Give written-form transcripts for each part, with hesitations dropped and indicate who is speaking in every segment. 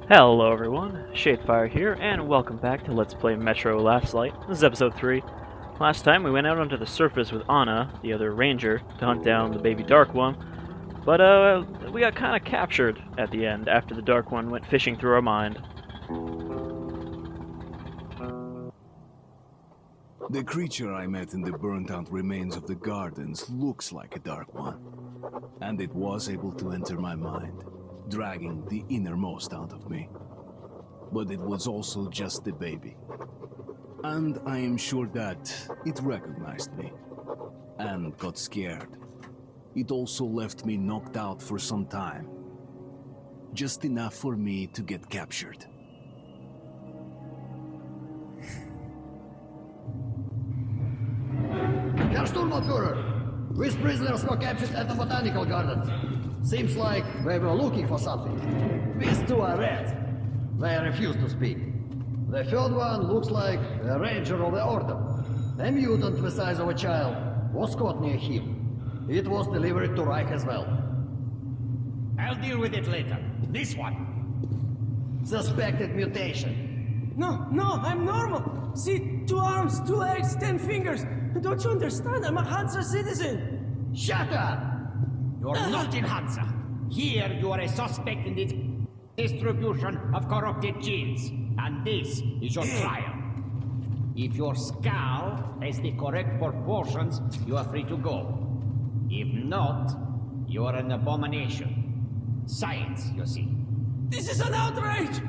Speaker 1: Hello everyone, Shadefire here, and welcome back to Let's Play Metro Last Light. This is episode 3. Last time we went out onto the surface with Anna, the other ranger, to hunt down the baby Dark One, but we got kinda captured at the end after the Dark One went fishing through our mind.
Speaker 2: The creature I met in the burnt-out remains of the gardens looks like a Dark One, and it was able to enter my mind, dragging the innermost out of me. But it was also just a baby. And I am sure that it recognized me, and got scared. It also left me knocked out for some time. Just enough for me to get captured.
Speaker 3: Herr Sturmbannführer, these prisoners were captured at the botanical gardens. Seems like they were looking for something. These two are reds. They refuse to speak. The third one looks like a ranger of the order. A mutant the size of a child was caught near him. It was delivered to Reich as well.
Speaker 4: I'll deal with it later. This one.
Speaker 3: Suspected mutation.
Speaker 5: No, I'm normal. See, 2 arms, 2 legs, 10 fingers. Don't you understand? I'm a Hansa citizen.
Speaker 3: Shut up!
Speaker 4: You're not in Hansa. Here you are a suspect in the distribution of corrupted genes. And this is your trial. If your skull has the correct proportions, you are free to go. If not, you are an abomination. Science, you see.
Speaker 5: This is an outrage!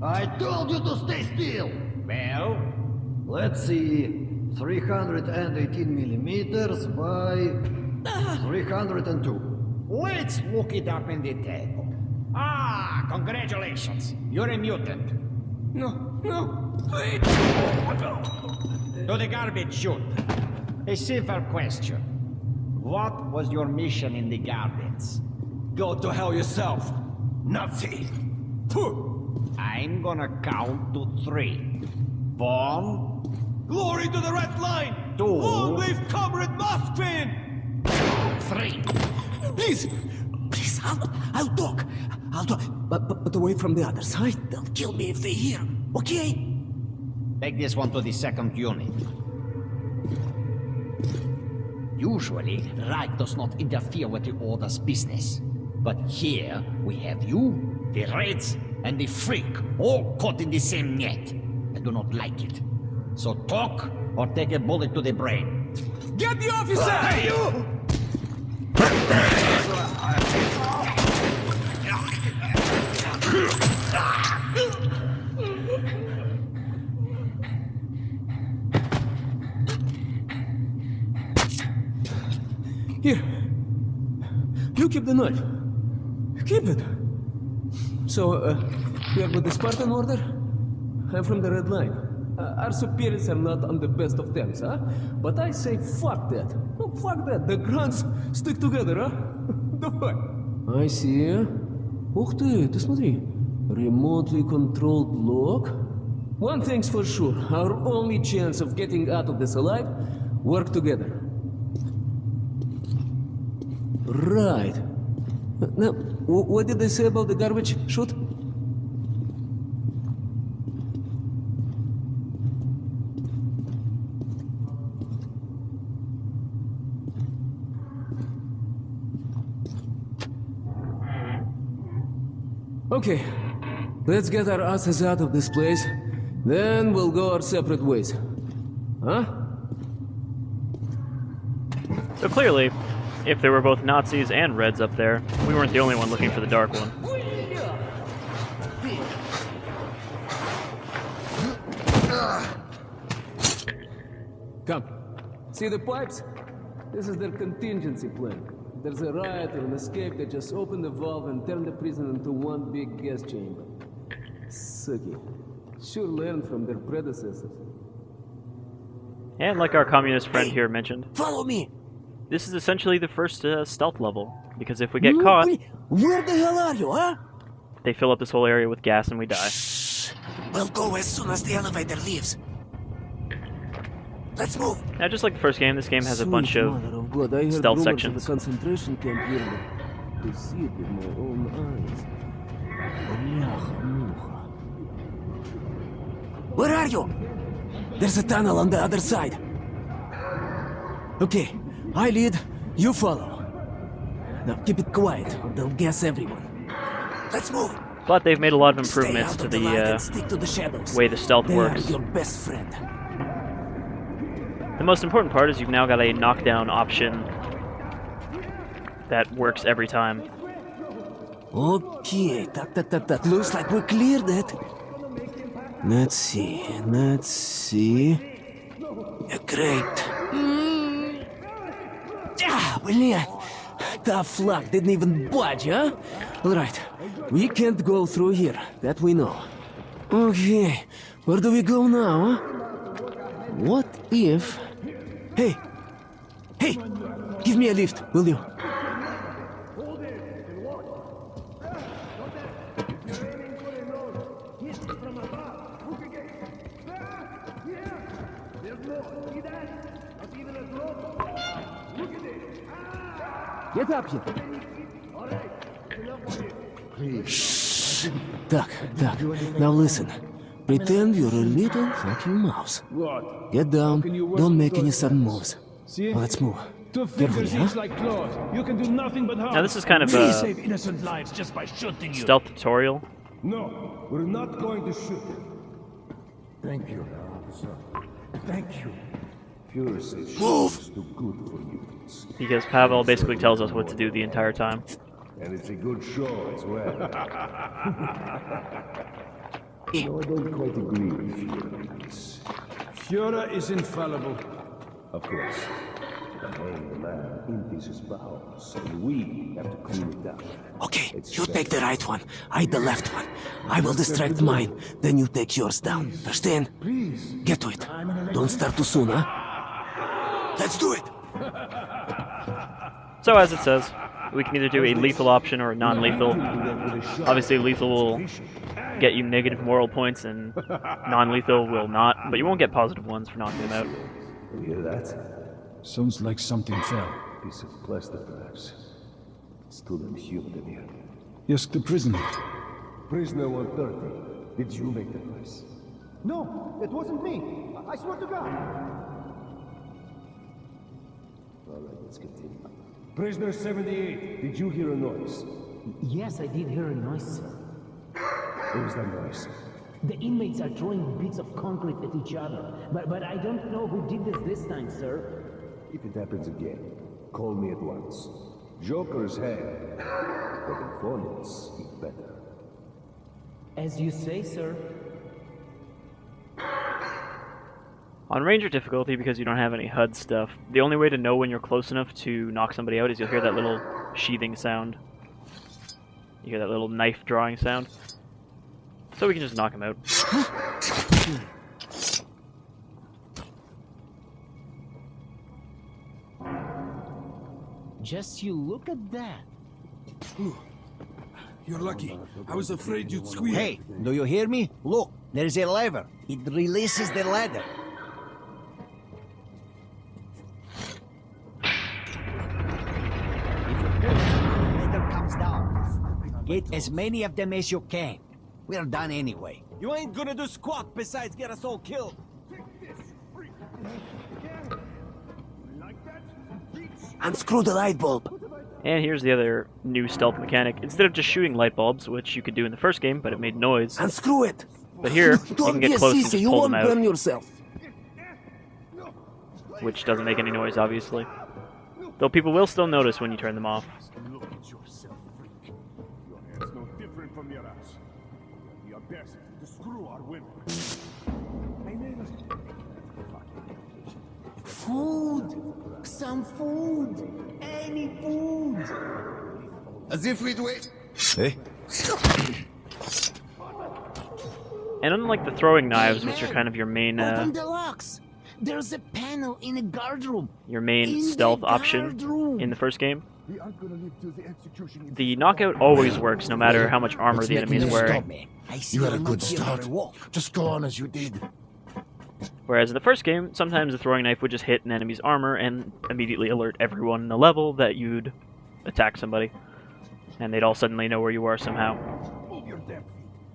Speaker 3: I told you to stay still!
Speaker 4: Well?
Speaker 3: Let's see. 318 millimeters by 302.
Speaker 4: Let's look it up in the table. Ah, congratulations. You're a mutant.
Speaker 5: No, please!
Speaker 4: To the garbage chute. A simple question. What was your mission in the gardens?
Speaker 5: Go to hell yourself, Nazi!
Speaker 4: I'm gonna count to 3. 1.
Speaker 5: Glory to the Red Line!
Speaker 4: 2.
Speaker 5: Long live Comrade Moskvin!
Speaker 4: 3.
Speaker 5: Please, I'll talk. But away from the others, right? They'll kill me if they hear, okay?
Speaker 4: Take this one to the 2nd unit. Usually, Reich does not interfere with the Order's business. But here, we have you, the Reds, and the Freak, all caught in the same net. I do not like it. So talk, or take a bullet to the brain.
Speaker 5: Get the officer! Hey, you! Here. You keep the knife. Keep it. So, you are with the Spartan order? I'm from the Red Line. Our superiors are not on the best of terms, huh? But I say fuck that. No, fuck that. The grunts stick together, huh? Давай. I see. Ух ты смотри. Remotely controlled lock. One thing's for sure. Our only chance of getting out of this alive, work together. Right. Now, what did they say about the garbage chute? Okay, let's get our asses out of this place, then we'll go our separate ways. Huh?
Speaker 1: So clearly, if there were both Nazis and Reds up there, we weren't the only one looking for the Dark One.
Speaker 5: Come. See the pipes? This is their contingency plan. If there's a riot or an escape, they just open the valve and turn the prison into one big gas chamber. Sucky. Sure learned from their predecessors.
Speaker 1: And like our communist friend here mentioned,
Speaker 5: Follow me!
Speaker 1: this is essentially the first stealth level, because if we get caught,
Speaker 5: Where the hell are you, huh?
Speaker 1: they fill up this whole area with gas and we die.
Speaker 5: We'll go as soon as the elevator leaves. Let's move.
Speaker 1: Now, just like the first game, this game has a bunch of stealth sections.
Speaker 5: The concentration camp here, to see it with my own eyes. Where are you? There's a tunnel on the other side. Okay, I lead, you follow. Now keep it quiet, or they'll guess everyone. Let's move.
Speaker 1: But they've made a lot of
Speaker 5: Stay
Speaker 1: improvements
Speaker 5: out
Speaker 1: to
Speaker 5: of the light and
Speaker 1: the
Speaker 5: stick to the shadows.
Speaker 1: way the stealth
Speaker 5: They
Speaker 1: works.
Speaker 5: are your best friend.
Speaker 1: The most important part is you've now got a knockdown option that works every time.
Speaker 5: Okay, that looks like we cleared it. Let's see. Great. Блядь. Tough luck, didn't even budge, huh? Alright, we can't go through here, that we know. Okay, where do we go now, huh? What if... Hey, give me a lift, will you? Get up here. Shh. Duck. Now listen. Pretend you're a little fucking mouse.
Speaker 6: What?
Speaker 5: Get down.
Speaker 6: Can you work
Speaker 5: Don't
Speaker 6: with
Speaker 5: make any
Speaker 6: God?
Speaker 5: sudden moves.
Speaker 6: See?
Speaker 5: Well, let's move.
Speaker 6: To fit
Speaker 5: Carefully,
Speaker 6: disease
Speaker 5: huh?
Speaker 6: like claws. You can do nothing but harm.
Speaker 1: Now this is kind of
Speaker 6: We
Speaker 1: a
Speaker 6: save innocent lives just by shooting you.
Speaker 1: stealth tutorial.
Speaker 6: No, we're not going to shoot.
Speaker 7: Thank you, officer. Thank you. Fuhrer says
Speaker 5: Move!
Speaker 7: shootings do good for humans.
Speaker 1: Because Pavel basically tells us what to do the entire time.
Speaker 7: And it's a good show as well. No, I don't quite agree with Fuhrer on this.
Speaker 6: Fuhrer is infallible.
Speaker 7: Of course. The man empties his bowels, and we have to clean it up.
Speaker 5: Okay, you take the right one. I the left one. I will distract mine. Then you take yours down. Understand?
Speaker 7: Please.
Speaker 5: Get to it. Don't start too soon, huh? Let's do it.
Speaker 1: So as it says, we can either do a lethal option or a non-lethal. Obviously lethal will get you negative moral points and non-lethal will not, but you won't get positive ones for knocking them out.
Speaker 7: You hear that?
Speaker 6: Sounds like something fell.
Speaker 7: Piece of plaster, perhaps. Still unhuman in here.
Speaker 6: Ask the prisoner.
Speaker 7: Prisoner 130. Did you make the noise?
Speaker 3: No, it wasn't me. I swear to God.
Speaker 7: All right, let's continue. Prisoner 78. Did you hear a noise?
Speaker 8: Yes, I did hear a noise, sir.
Speaker 7: What was that noise?
Speaker 8: The inmates are throwing bits of concrete at each other. But I don't know who did this time, sir.
Speaker 7: If it happens again, call me at once. Joker's hand, but informants eat better.
Speaker 8: As you say, sir.
Speaker 1: On Ranger difficulty, because you don't have any HUD stuff, the only way to know when you're close enough to knock somebody out is you'll hear that little sheathing sound. You hear that little knife drawing sound. So we can just knock him out.
Speaker 8: Just you look at that.
Speaker 9: You're lucky. I was afraid you'd squeal.
Speaker 4: Hey, do you hear me? Look, there is a lever. It releases the ladder. The ladder comes down. Get as many of them as you can. We're done anyway.
Speaker 10: You ain't gonna do squat besides get us all killed.
Speaker 5: Unscrew the light bulb.
Speaker 1: And here's the other new stealth mechanic. Instead of just shooting light bulbs, which you could do in the first game, but it made noise,
Speaker 5: Unscrew it.
Speaker 1: but here, you
Speaker 5: Don't
Speaker 1: can
Speaker 5: be
Speaker 1: get
Speaker 5: a
Speaker 1: close and
Speaker 5: sissy.
Speaker 1: just
Speaker 5: You
Speaker 1: pull
Speaker 5: won't
Speaker 1: them out,
Speaker 5: burn yourself.
Speaker 1: which doesn't make any noise, obviously. Though people will still notice when you turn them off.
Speaker 7: Look at yourself, freak. Your hair's no different from your ass. We are best to screw our women.
Speaker 8: Food! Some food! Any food!
Speaker 3: As if we'd wait.
Speaker 1: And unlike the throwing knives, which are kind of your main
Speaker 8: Open the locks! There's a panel in the guard room. In
Speaker 1: stealth
Speaker 8: the
Speaker 1: option
Speaker 8: guard room.
Speaker 1: in the first game,
Speaker 7: We aren't gonna live till the execution.
Speaker 1: the knockout always works, no matter how much armor the enemy is wearing.
Speaker 4: I see
Speaker 7: You had a
Speaker 4: you're
Speaker 7: good
Speaker 4: not here for
Speaker 7: start.
Speaker 4: a walk.
Speaker 7: Just go on as you did.
Speaker 1: Whereas in the first game, sometimes the throwing knife would just hit an enemy's armor and immediately alert everyone in the level that you'd attack somebody. And they'd all suddenly know where you are somehow.
Speaker 7: Move your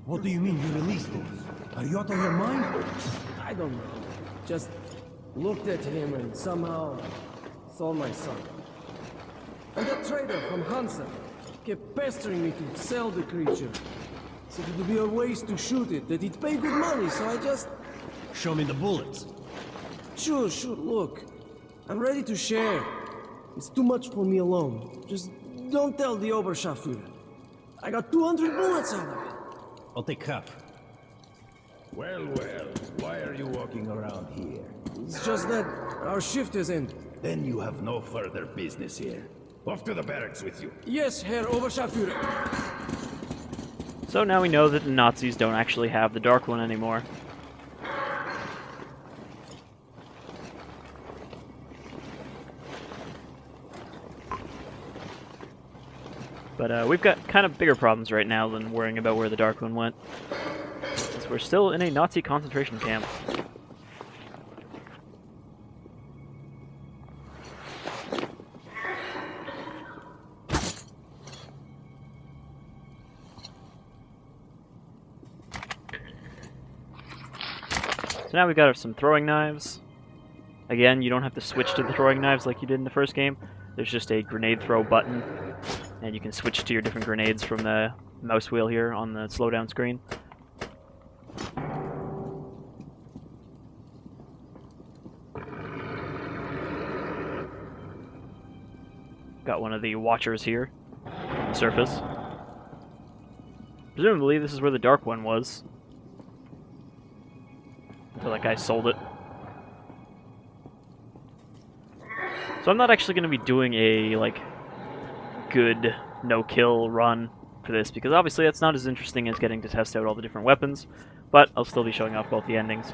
Speaker 10: What do you mean you released him? Are you out of your mind?
Speaker 5: I don't know. Just looked at him and somehow saw my son. And that trader from Hansa kept pestering me to sell the creature. Said it would be a waste to shoot it, that he'd pay good money, so I just...
Speaker 10: Show me the bullets.
Speaker 5: Sure, look. I'm ready to share. It's too much for me alone. Just don't tell the Oberscharführer. I got 200 bullets out of it.
Speaker 10: I'll take half.
Speaker 7: Well, why are you walking around here?
Speaker 5: It's just that our shift is ended.
Speaker 7: Then you have no further business here. Off to the barracks with you.
Speaker 5: Yes, Herr Oberscharführer.
Speaker 1: So now we know that the Nazis don't actually have the Dark One anymore. But we've got kind of bigger problems right now than worrying about where the Dark One went. Since we're still in a Nazi concentration camp. So now we've got some throwing knives. Again, you don't have to switch to the throwing knives like you did in the first game. There's just a grenade throw button, and you can switch to your different grenades from the mouse wheel here on the slowdown screen. Got one of the watchers here on the surface. Presumably this is where the Dark One was. Until that guy sold it. So I'm not actually going to be doing a, like, good no-kill run for this, because obviously that's not as interesting as getting to test out all the different weapons, but I'll still be showing off both the endings.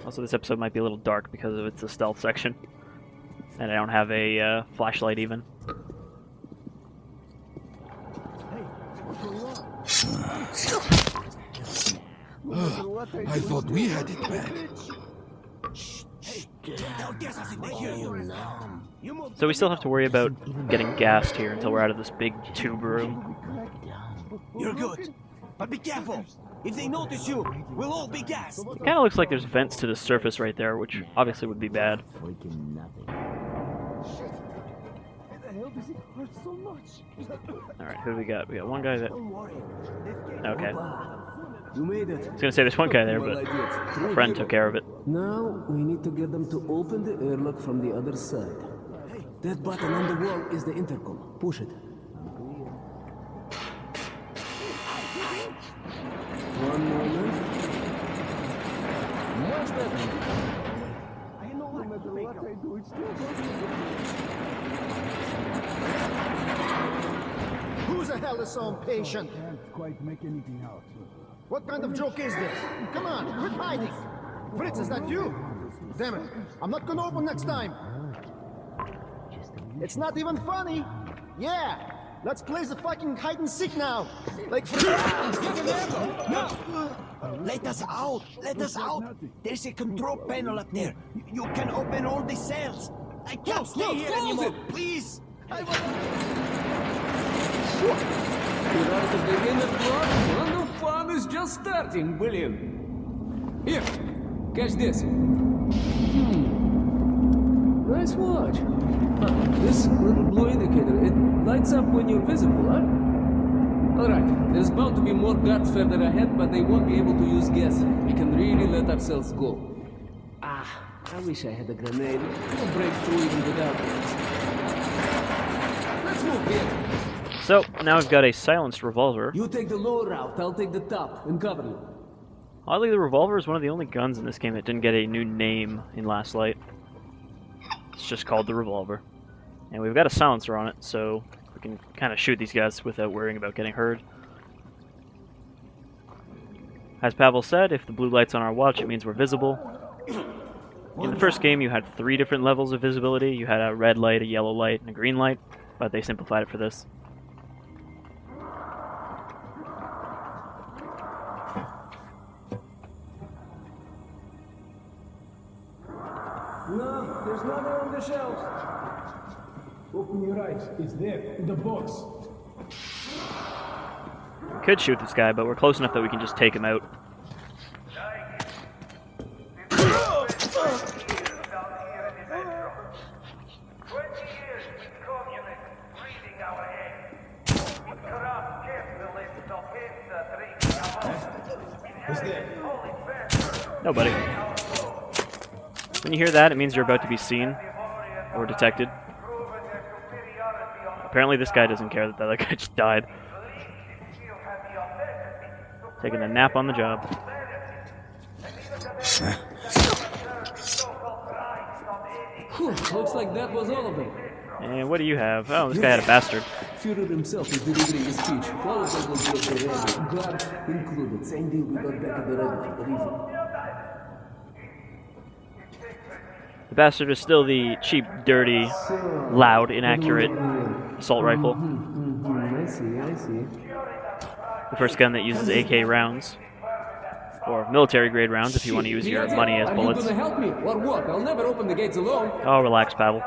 Speaker 1: Also, this episode might be a little dark because of it's a stealth section, and I don't have a flashlight even.
Speaker 9: I thought we had it bad.
Speaker 1: So we still have to worry about getting gassed here until we're out of this big tube room.
Speaker 10: You're good, but be careful. If they notice you, we'll all be gassed.
Speaker 1: It kind of looks like there's vents to the surface right there, which obviously would be bad. Alright, who do we got? We got one guy that... Okay.
Speaker 5: You made it.
Speaker 1: I was gonna say there's one guy there, but a friend took care of it.
Speaker 5: Now we need to get them to open the airlock from the other side. That button on the wall is the intercom. Push it. One moment. Much better.
Speaker 3: I know no matter what I do, it's still Who the hell is so impatient?
Speaker 6: I can't quite make anything out.
Speaker 3: What kind of joke is this? Come on, quit hiding! Fritz, is that you? Damn it, I'm not gonna open next time! It's not even funny! Yeah! Let's play the fucking hide and seek now! Like
Speaker 10: No! Let us out! Let us out! There's a control panel up there. You can open all the cells. I can't stay here anymore. Please!
Speaker 5: Get out of the inner block, and the fun is just starting, William. Here, catch this. Nice watch. This little blue indicator, it lights up when you're visible, huh? Alright, there's bound to be more guards further ahead, but they won't be able to use gas. We can really let ourselves go. I wish I had a grenade. We'll break through even without it. Let's move here.
Speaker 1: So, now I've got a silenced revolver.
Speaker 5: You take the lower route, I'll take the top and cover you.
Speaker 1: Oddly, the revolver is one of the only guns in this game that didn't get a new name in Last Light. It's just called the revolver. And we've got a silencer on it, so we can kind of shoot these guys without worrying about getting heard. As Pavel said, if the blue light's on our watch, it means we're visible. In the first game, you had 3 different levels of visibility. You had a red light, a yellow light, and a green light, but they simplified it for this.
Speaker 5: No, there's nothing on the shelves.
Speaker 6: Open your eyes. It's there, in the box.
Speaker 1: Could shoot this guy, but we're close enough that we can just take him out. Nobody. When you hear that, it means you're about to be seen or detected. Apparently this guy doesn't care that the other guy just died. Taking a nap on the job.
Speaker 5: Whew, looks like that was all of them.
Speaker 1: And what do you have? Oh, this guy had a bastard.
Speaker 5: Führer himself is delivering his speech. All of them will be at the ready. Guard included. Same deal we got back at the red light. Reason.
Speaker 1: The bastard is still the cheap, dirty, loud, inaccurate assault rifle.
Speaker 5: I see.
Speaker 1: The first gun that uses AK rounds. Or military grade rounds if you want to use your money as bullets.
Speaker 5: Are you gonna help me or what? I'll never open the gates alone.
Speaker 1: Oh, relax, Pavel.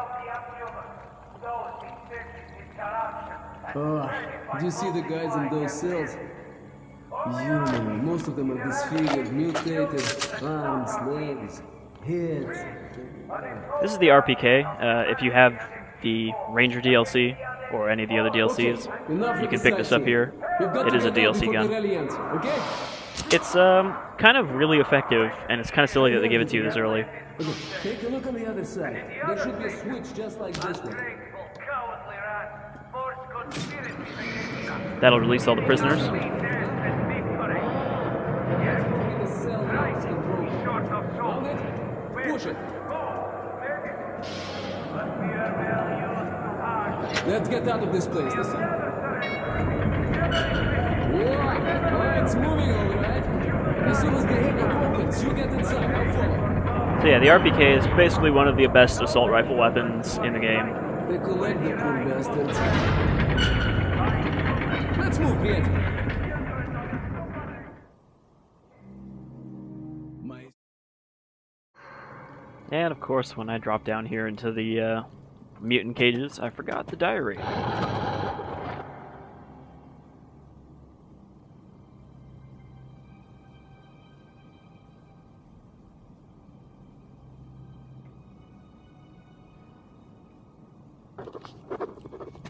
Speaker 5: Do you see the guys in those cells? Human. Most of them are disfigured, mutated, arms, legs, heads.
Speaker 1: This is the RPK. If you have the Ranger DLC or any of the other DLCs, you can pick this up here. It is a DLC gun.
Speaker 5: Okay?
Speaker 1: It's kind of really effective, and it's kind of silly that they give it to you this early.
Speaker 5: Okay, take a look on the other side. There should be a switch just like this one.
Speaker 1: That'll release all the prisoners.
Speaker 5: Push it. Let's get out of this place. Listen. Whoa, it's moving all right. As soon as the hangar opens, you get inside. I'll follow.
Speaker 1: So yeah, the RPK is basically one of the best assault rifle weapons in the game.
Speaker 5: They collect the poor bastards. Let's move, Piet.
Speaker 1: And of course, when I dropped down here into the mutant cages, I forgot the diary.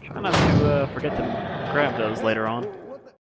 Speaker 1: Try not to forget to grab those later on.